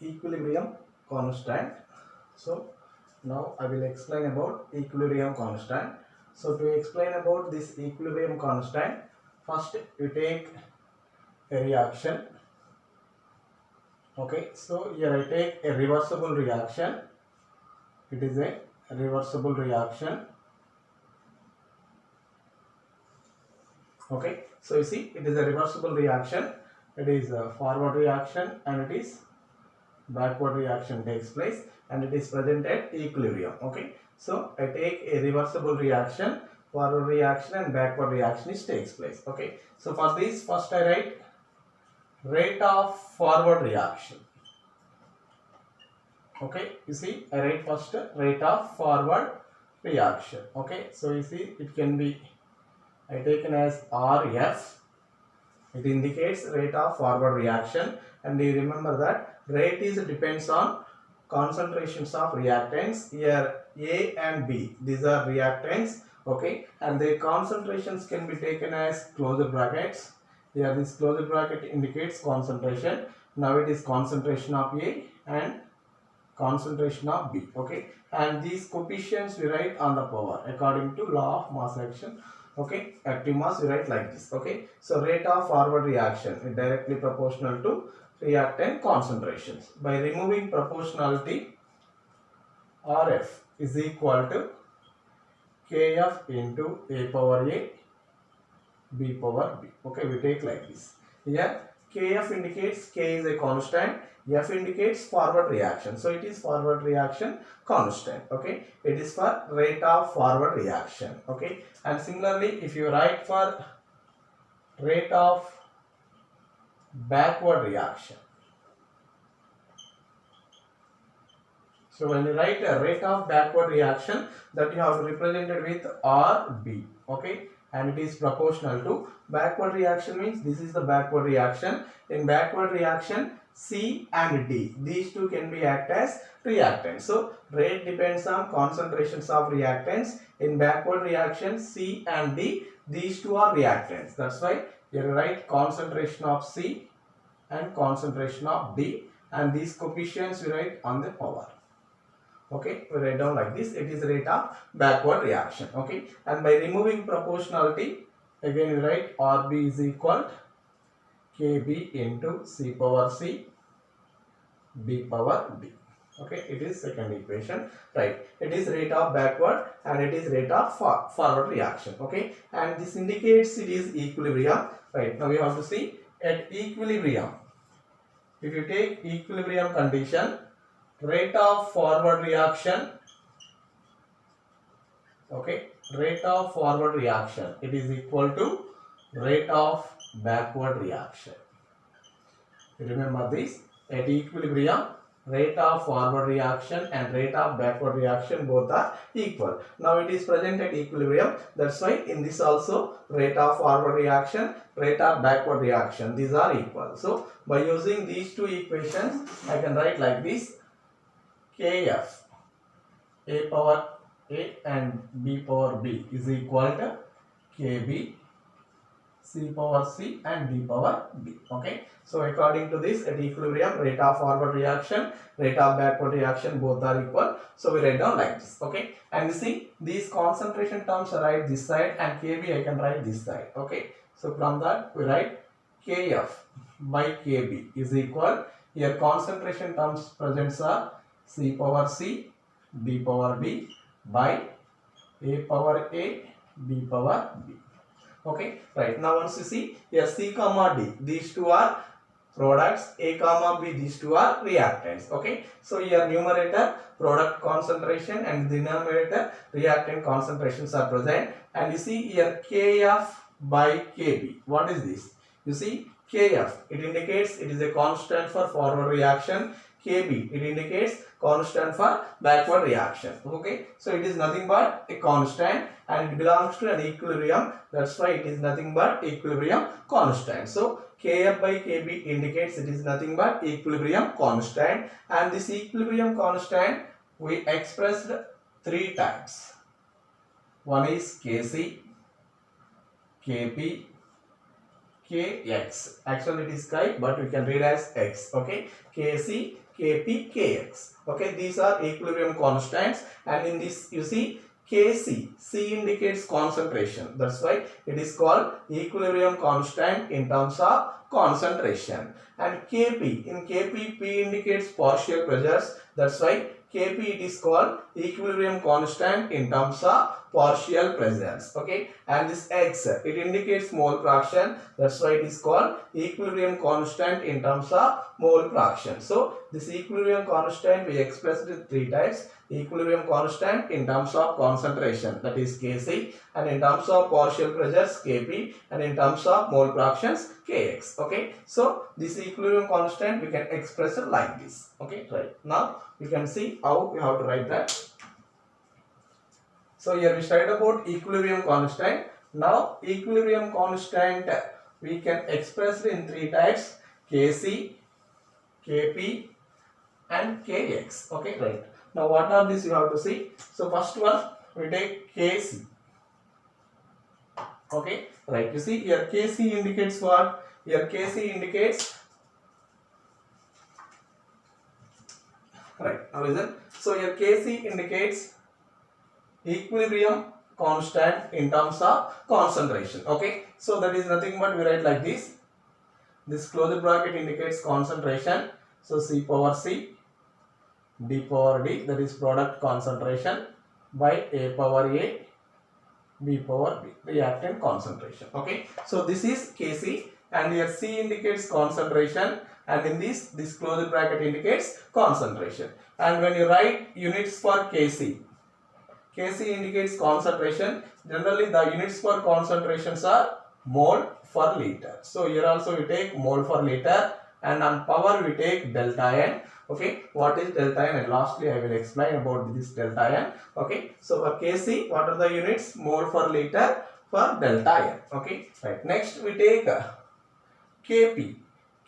equilibrium constant. So now I will explain about equilibrium constant. So to explain about this equilibrium constant, first you take a reaction. Okay, so here I take a reversible reaction. It is a reversible reaction. Okay, so you see it is a reversible reaction. It is a forward reaction and it is backward reaction takes place and it is present at equilibrium. Okay, so I take a reversible reaction, forward reaction and backward reaction takes place. Okay, so for this first I write rate of forward reaction. Okay, you see I write first rate of forward reaction. Okay, so you see it can be I taken as RF. It indicates rate of forward reaction, and you remember that rate is depends on concentrations of reactants. Here A and B, these are reactants. Okay, and their concentrations can be taken as closed brackets. Here this closed bracket indicates concentration. Now it is concentration of A and concentration of B. Okay, and these coefficients we write on the power according to law of mass action. Okay, active mass we write like this. Okay, so rate of forward reaction is directly proportional to reactant concentrations. By removing proportionality, RF is equal to Kf into A power A, B power B. Okay, we take like this. Here Kf indicates K is a constant, F indicates forward reaction. So it is forward reaction constant. Okay, it is for rate of forward reaction. Okay, and similarly if you write for rate of backward reaction, so when you write a rate of backward reaction, that you have to represent it with RB. Okay, and it is proportional to backward reaction means this is the backward reaction. In backward reaction, C and D, these two can be act as reactants. So rate depends on concentrations of reactants. In backward reaction, C and D, these two are reactants. That's why you write concentration of C and concentration of D, and these coefficients we write on the power. Okay, we write down like this. It is rate of backward reaction. Okay, and by removing proportionality, again we write RB is equal KB into C power C, B power B. Okay, it is second equation. Right, it is rate of backward and it is rate of forward reaction. Okay, and this indicates it is equilibrium. Right, now we have to see at equilibrium. If you take equilibrium condition, rate of forward reaction, okay, rate of forward reaction, it is equal to rate of backward reaction. Remember this, at equilibrium, rate of forward reaction and rate of backward reaction both are equal. Now it is present at equilibrium, that's why in this also rate of forward reaction, rate of backward reaction, these are equal. So by using these two equations, I can write like this: Kf A power A and B power B is equal to Kb C power C and D power B. Okay, so according to this, at equilibrium, rate of forward reaction, rate of backward reaction both are equal. So we write down like this. Okay, and you see these concentration terms are right this side and Kb I can write this side. Okay, so from that we write Kf by Kb is equal, here concentration terms presents are C power C, B power B by A power A, B power B. Okay, right, now once you see here C comma D, these two are products, A comma B, these two are reactants. Okay, so here numerator product concentration and denominator reactant concentrations are present, and you see here Kf by Kb. What is this? You see Kf, it indicates it is a constant for forward reaction. Kb, it indicates constant for backward reaction. Okay, so it is nothing but a constant and it belongs to an equilibrium. That's why it is nothing but equilibrium constant. So Kf by Kb indicates it is nothing but equilibrium constant, and this equilibrium constant we expressed three times. One is Kc, Kp, Kx. Actually it is chi, but we can read as x. Okay, Kc, Kp, Kx. Okay, these are equilibrium constants, and in this you see Kc, C indicates concentration. That's why it is called equilibrium constant in terms of concentration. And Kp, in Kp, P indicates partial pressures. That's why Kp it is called equilibrium constant in terms of partial pressures. Okay, and this X it indicates mole fraction. That's why it is called equilibrium constant in terms of mole fraction. So this equilibrium constant we expressed in three types: equilibrium constant in terms of concentration, that is Kc, and in terms of partial pressures Kp, and in terms of mole fractions Kx. Okay, so this equilibrium constant we can express it like this. Okay, right. Now we can see how we have to write that. So here we studied about equilibrium constant. Now equilibrium constant we can express it in three types: Kc, Kp, and Kx. Okay, right. Now what are these you have to see. So first one we take Kc. Okay, right. You see here Kc indicates what? Here Kc indicates, right, now listen. So here Kc indicates equilibrium constant in terms of concentration. Okay, so that is nothing but we write like this. This closed bracket indicates concentration. So C power C, D power D, that is product concentration, by A power A, B power B, reactant concentration. Okay, so this is Kc, and here C indicates concentration, and in this closed bracket indicates concentration. And when you write units for Kc, Kc indicates concentration. Generally the units for concentrations are mole per liter. So here also we take mole per liter, and on power we take delta N. Okay, what is delta N? And lastly I will explain about this delta N. Okay, so for Kc, what are the units? Mole per liter for delta N. Okay, right. Next we take Kp.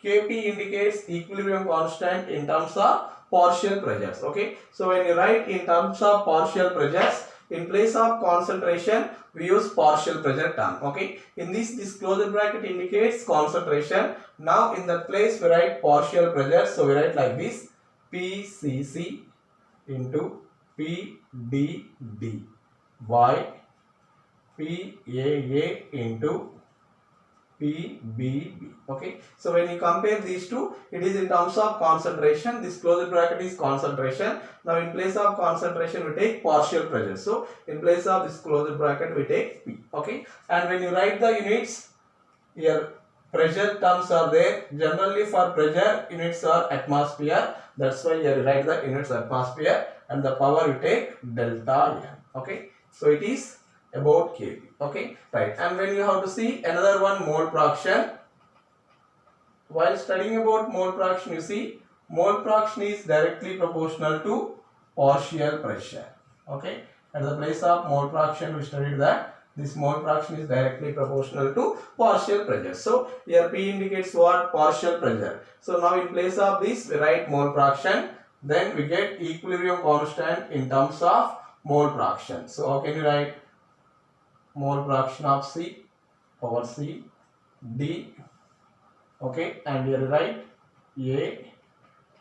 Kp indicates equilibrium constant in terms of partial pressures. Okay, so when you write in terms of partial pressures, in place of concentration we use partial pressure term. Okay, in this closed bracket indicates concentration. Now in that place we write partial pressure, so we write like this: Pcc into Pdd by Paa into PBB. Okay, so when you compare these two, it is in terms of concentration. This closed bracket is concentration. Now in place of concentration we take partial pressure, so in place of this closed bracket we take P. Okay, and when you write the units, here pressure terms are there. Generally for pressure units are atmosphere. That's why here you write the units atmosphere, and the power you take delta N. Okay, so it is about Kb. Okay, right. And when you have to see another one, mole fraction. While studying about mole fraction, you see mole fraction is directly proportional to partial pressure. Okay, at the place of mole fraction we studied that this mole fraction is directly proportional to partial pressure. So here P indicates what? Partial pressure. So now in place of this we write mole fraction, then we get equilibrium constant in terms of mole fraction. So how can you write? Mole fraction of C power C D. Okay, and here write A,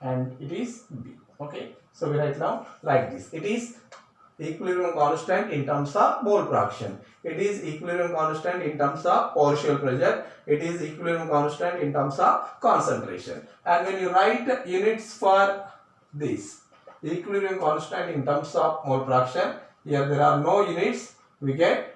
and it is B. Okay, so we write now like this. It is equilibrium constant in terms of mole fraction. It is equilibrium constant in terms of partial pressure. It is equilibrium constant in terms of concentration. And when you write units for this equilibrium constant in terms of mole fraction, here there are no units. We get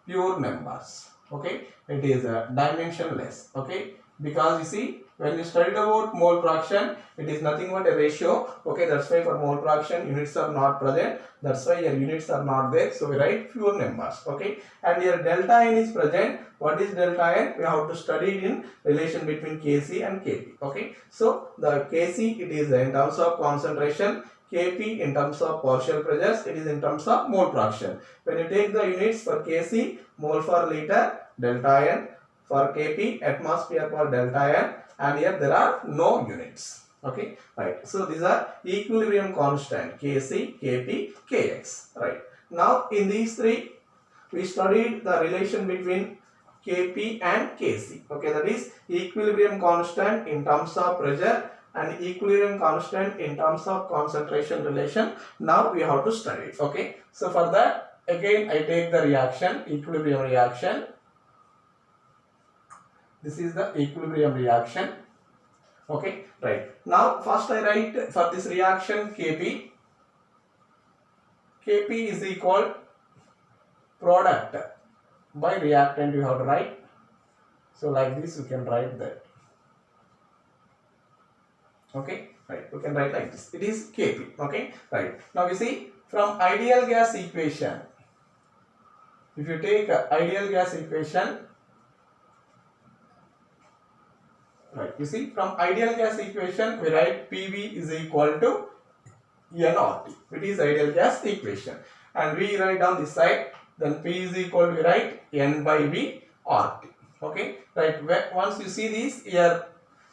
pure numbers. Okay, it is dimensionless. Okay, because you see when you studied about mole fraction, it is nothing but a ratio. Okay, that's why for mole fraction units are not present. That's why your units are not there. So we write pure numbers. Okay, and here delta N is present. What is delta N? We have to study it in relation between Kc and Kp. Okay, so the Kc it is in terms of concentration. Kp in terms of partial pressures, it is in terms of mole fraction. When you take the units for Kc, mole per liter, delta N, for Kp, atmosphere per delta N, and here there are no units. Okay, right. So these are equilibrium constant Kc, Kp, Kx. Right. Now in these three, we studied the relation between Kp and Kc. Okay, that is equilibrium constant in terms of pressure and equilibrium constant in terms of concentration relation. Now we have to study it. Okay, so for that again I take the reaction, equilibrium reaction. This is the equilibrium reaction. Okay, right. Now first I write for this reaction Kp. Kp is equal product by reactant, you have to write. So like this you can write that. Okay, right, you can write like this. It is Kp. Okay, right. Now you see from ideal gas equation, if you take ideal gas equation, right, you see from ideal gas equation we write Pv is equal to nRT. It is ideal gas equation, and we write down this side, then P is equal to, we write N by V RT. Okay, right. Once you see this here,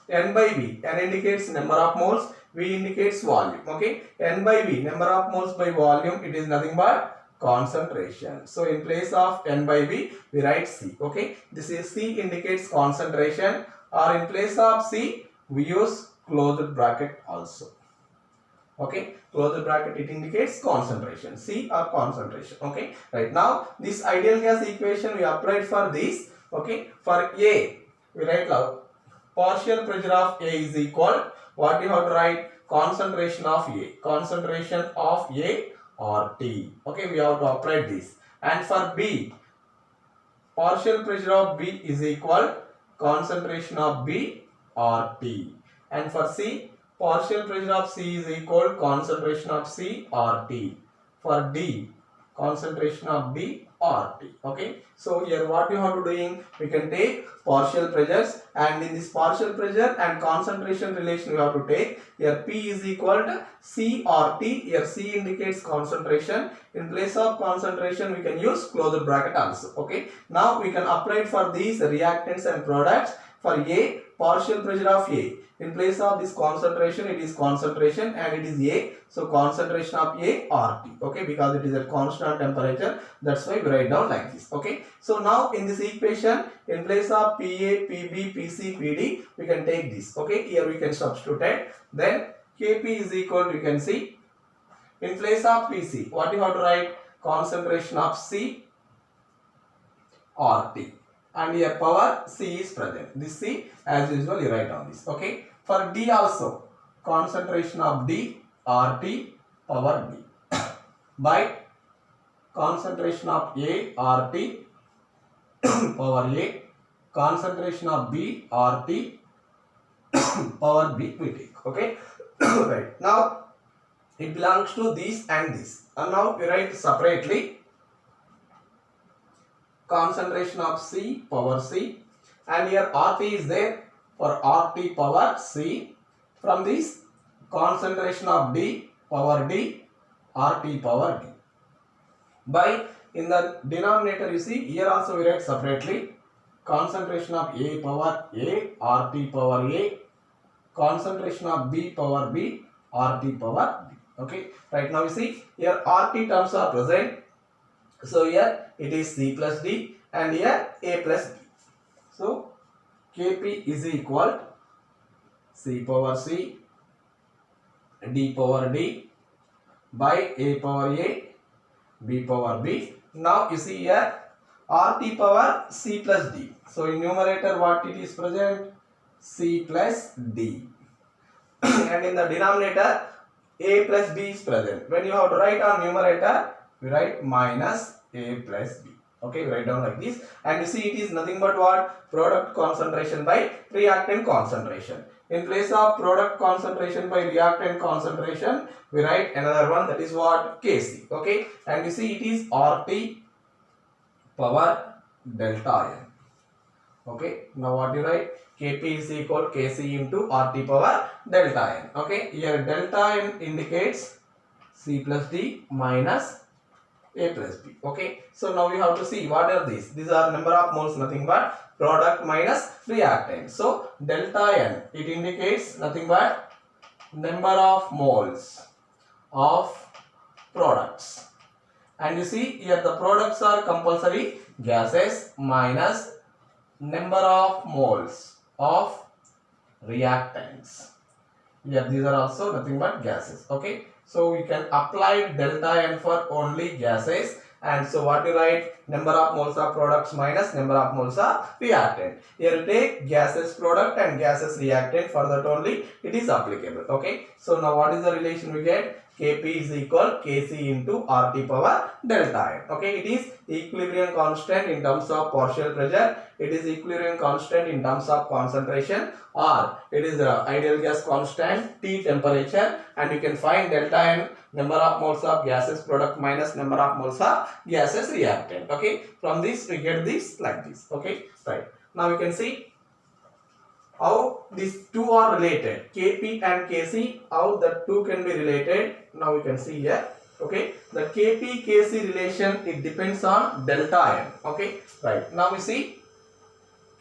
N by V, N indicates number of moles, V indicates volume. Okay, N by V, number of moles by volume, it is nothing but concentration. So in place of N by V we write C. Okay, this is C indicates concentration, or in place of C we use closed bracket also. Okay, closed bracket, it indicates concentration, C or concentration. Okay, right. Now this ideal gas equation we applied for this. Okay, for A we write partial pressure of A is equal, what you have to write, concentration of A, concentration of A or T. Okay, we have to apply this. And for B, partial pressure of B is equal, concentration of B or T. And for C, partial pressure of C is equal, concentration of C or T. For D, concentration of D or T. Okay, so here what you have to doing, we can take partial pressures, and in this partial pressure and concentration relation we have to take here P is equal to C or T. Here C indicates concentration, in place of concentration we can use closed bracket also. Okay, now we can apply for these reactants and products. For A, partial pressure of A, in place of this concentration it is concentration and it is A, so concentration of A RT. Okay, because it is a constant temperature, that's why we write down like this. Okay, so now in this equation, in place of PA, PB, PC, PD, we can take this. Okay, here we can substitute it. Then Kp is equal to, you can see, in place of PC, what you have to write, concentration of C RT. And here power C is present. This C as usual you write down this. Okay. For D also, concentration of D RT power D by concentration of A RT power A, concentration of B RT power B we take. Okay. Right. Now it belongs to this and this. And now we write separately, concentration of C power C, and here RT is there, for RT power C. From this, concentration of D power D RT power D by, in the denominator you see here also we write separately, concentration of A power A RT power A, concentration of B power B RT power B. Okay, right. Now you see here RT terms are present, so here it is C plus D and here A plus B. So Kp is equal C power C, D power D by A power A, B power B. Now you see here RT power C plus D. So in numerator what it is present, C plus D and in the denominator A plus B is present. When you have to write on numerator, we write minus A plus B. Okay, write down like this, and you see it is nothing but what, product concentration by reactant concentration. In place of product concentration by reactant concentration, we write another one, that is what, Kc. Okay, and you see it is RT power delta N. Okay, now what you write, Kp is equal Kc into RT power delta N. Okay, here delta N indicates C plus D minus A plus B. Okay, so now we have to see what are these. These are number of moles, nothing but product minus reactant. So delta N, it indicates nothing but number of moles of products. And you see here the products are compulsory gases minus number of moles of reactants. Yeah, these are also nothing but gases. Okay, so we can apply delta n for only gases. And so what you write? Number of moles of products minus number of moles of reactant. Here you take gases product and gases reactant. For that only it is applicable. Okay, so now what is the relation we get? Kp is equal Kc into RT power delta n. Okay, it is equilibrium constant in terms of partial pressure. It is equilibrium constant in terms of concentration, or it is the ideal gas constant T temperature, and you can find delta n, number of moles of gases product minus number of moles of gases reactant. Okay, from this we get this like this. Okay, right. Now we can see how these two are related, Kp and Kc, how the two can be related. Now we can see here. Okay, the Kp Kc relation, it depends on delta n. Okay, right. Now we see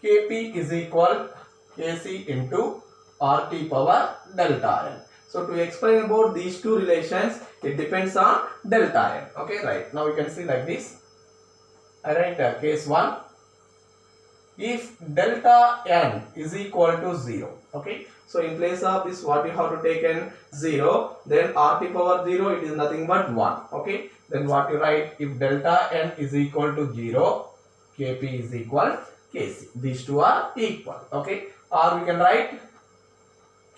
Kp is equal Kc into RT power delta n. So to explain about these two relations, it depends on delta n. Okay, right. Now we can see like this. I write case 1. If delta n is equal to 0, okay, so in place of this what you have to take n 0, then RT power 0, it is nothing but 1. Okay, then what you write? If delta n is equal to 0, Kp is equal Kc. These two are equal. Okay, or we can write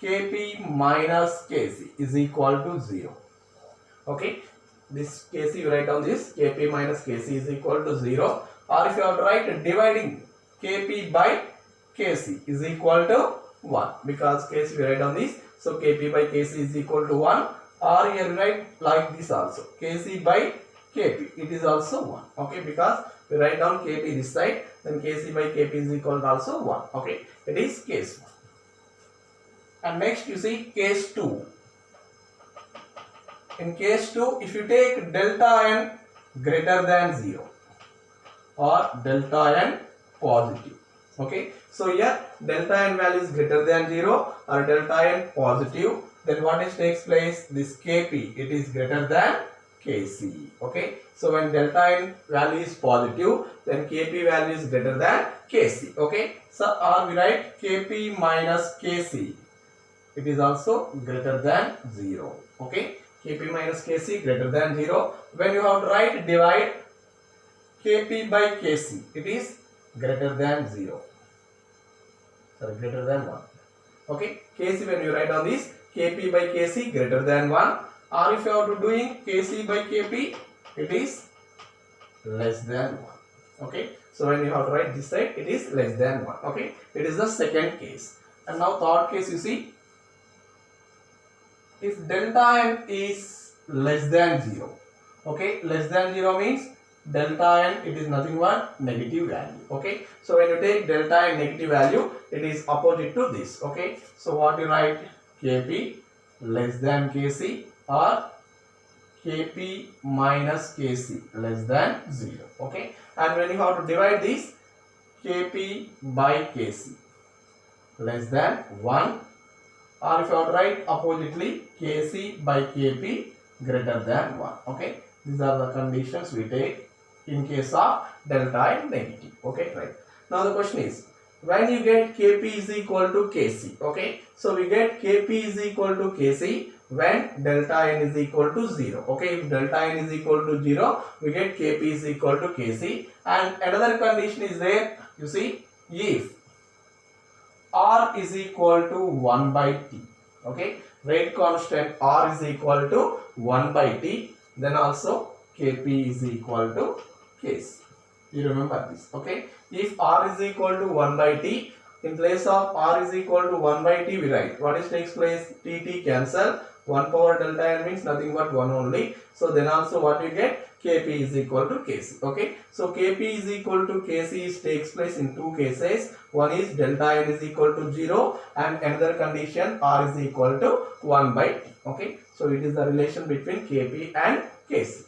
Kp minus Kc is equal to 0. Okay, this Kc you write down this, Kp minus Kc is equal to 0, or if you have to write dividing Kp by Kc is equal to 1, because Kc we write down this, so Kp by Kc is equal to 1, or here write like this also, Kc by Kp, it is also 1. Okay, because we write down Kp this side, then Kc by Kp is equal to also 1. Okay, it is case 1. And next you see case 2. In case 2, if you take delta n greater than 0 or delta n positive. Okay, so here delta n value is greater than 0 or delta n positive, then what is takes place? This Kp, it is greater than Kc. Okay, so when delta n value is positive, then Kp value is greater than Kc. Okay, so or we write Kp minus Kc, it is also greater than 0. Okay, Kp minus Kc greater than 0. When you have to write divide Kp by Kc, it is greater than 0. Sorry, greater than 1. Okay, Kc when you write on this, Kp by Kc greater than 1, or if you are to doing Kc by Kp, it is less than 1. Okay, so when you have to write this side, it is less than 1. Okay, it is the second case. And now third case, you see, if delta n is less than 0, okay, less than 0 means delta n, it is nothing but negative value. Okay, so when you take delta n negative value, it is opposite to this. Okay, so what you write? Kp less than Kc or Kp minus Kc less than 0. Okay, and when you have to divide this, Kp by Kc less than 1, or if you have to write oppositely, Kc by Kp greater than 1. Okay, these are the conditions we take in case of delta n negative. Okay, right. Now the question is, when you get Kp is equal to Kc, okay, so we get Kp is equal to Kc when delta n is equal to 0. Okay, if delta n is equal to 0, we get Kp is equal to Kc. And another condition is there, you see, if R is equal to 1 by T, okay, rate constant R is equal to 1 by T, then also Kp is equal to Kc. You remember this. Okay, if R is equal to 1 by T, in place of R is equal to 1 by T, we write what is takes place? T cancel, 1 power delta n means nothing but 1 only. So then also what you get? Kp is equal to Kc. Okay, so Kp is equal to Kc takes place in two cases. One is delta n is equal to 0, and another condition R is equal to 1 by T. Okay, so it is the relation between Kp and Kc.